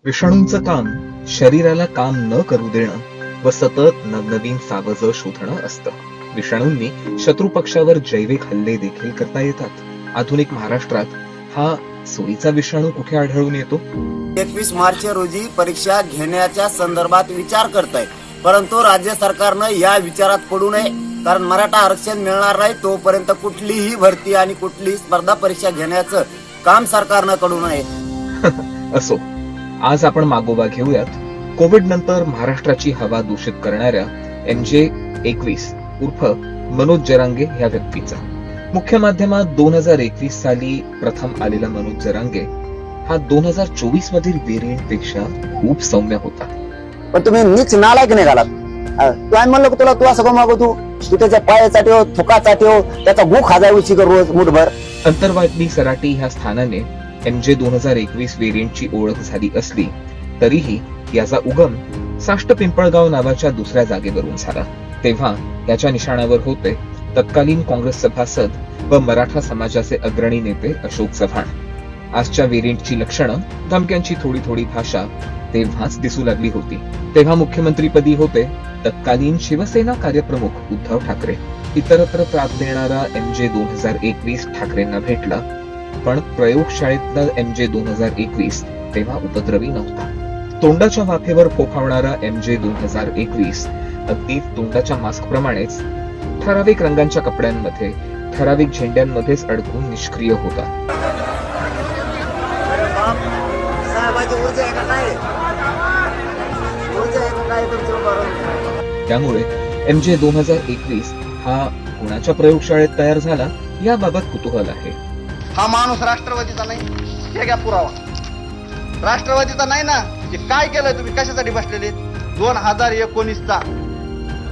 विषाणूंचं काम शरीराला काम न करू देणं व सतत नवनवीन सावज शोधणं असतं. विषाणूंनी शत्रू पक्षावर जैविक हल्ले देखील करता येतात. आधुनिक महाराष्ट्रात हा सोयीचा विषाणू कुठे आढळून येतो? 21 मार्च रोजी परीक्षा घेण्याच्या संदर्भात विचार करत आहे, परंतु राज्य सरकारनं या विचारात पडू नये, कारण मराठा आरक्षण मिळणार नाही तोपर्यंत कुठलीही भरती आणि कुठलीही स्पर्धा परीक्षा घेण्याचं काम सरकारनं करू नये. असो, आज आपण मागोवा घेऊयात कोविड नंतर महाराष्ट्राची हवा दूषित करणाऱ्या MJ-21 उर्फ मनोज जरांगे या व्यक्तीचा. मुख्य माध्यमात 2021 साली प्रथम आलेला मनोज जरांगे हा 2024 मधील व्हेरियंट पेक्षा खूप सौम्य होता. पण तुम्ही नीच नालायक निघालात. तू आम्ही म्हणलो तुला तू असं मागो, तू त्याच्या पायासाठी हो, थुकासाठी हो, त्याचा गु खाजावीची कर रोज मुठभर. अंतर्वादी सराटी ह्या स्थानाने MJ 2021 व्हेरियंटची ओळख झाली असली तरीही याचा उगम साष्ट पिंपळगाव नावाच्या दुसऱ्या जागेवरून झाला. तेव्हा याच्या निशाणावर होते तत्कालीन काँग्रेस सभासद व मराठा समाजाचे अग्रणी नेते अशोक चव्हाण. आजच्या व्हेरियंटची लक्षणं, धमक्यांची थोडी थोडी भाषा तेव्हाच दिसू लागली होती. तेव्हा मुख्यमंत्रीपदी होते तत्कालीन शिवसेना कार्यप्रमुख उद्धव ठाकरे. इतरत्र त्रास देणारा MJ 2021 ठाकरेंना भेटला, पण प्रयोगशाळेतला MJ 2021 तेव्हा उपद्रवी नव्हता. तोंडाच्या वाफेवर फोफावणारा MJ 2021 अगदी तोंडाच्या मास्क प्रमाणेच ठराविक रंगांच्या कपड्यांमध्ये, ठराविक झेंड्यांमध्येच अडकून निष्क्रिय होता. त्यामुळे MJ 2021 हा कुणाच्या प्रयोगशाळेत तयार झाला याबाबत कुतूहल आहे. हा माणूस राष्ट्रवादीचा नाही, हे घ्या पुरावा. राष्ट्रवादीचा नाही ना, हे काय केलंय तुम्ही, कशासाठी बसलेले? 2019चा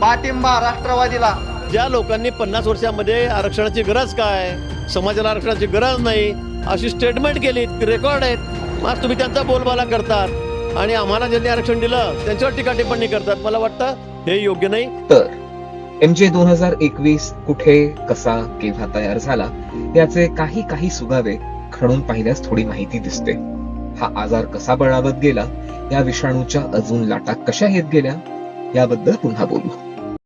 पाठिंबा राष्ट्रवादीला. ज्या लोकांनी 50 वर्षांमध्ये आरक्षणाची गरज काय, समाजाला आरक्षणाची गरज नाही अशी स्टेटमेंट केली, रेकॉर्ड आहेत. मग तुम्ही त्यांचा बोलबाला करतात आणि आम्हाला ज्यांनी आरक्षण दिलं त्यांच्यावर टीका टिप्पणी करतात. मला वाटतं हे योग्य नाही. तर MJ 2021 कुठे, कसा, केव्हा तयार झाला याचे काही सुगावे खणून पाहिल्यास थोडी माहिती दिसते. हा आजार कसा बळावत गेला, या विषाणूच्या अजून लाटा कशा येत गेल्या याबद्दल पुन्हा बोलू.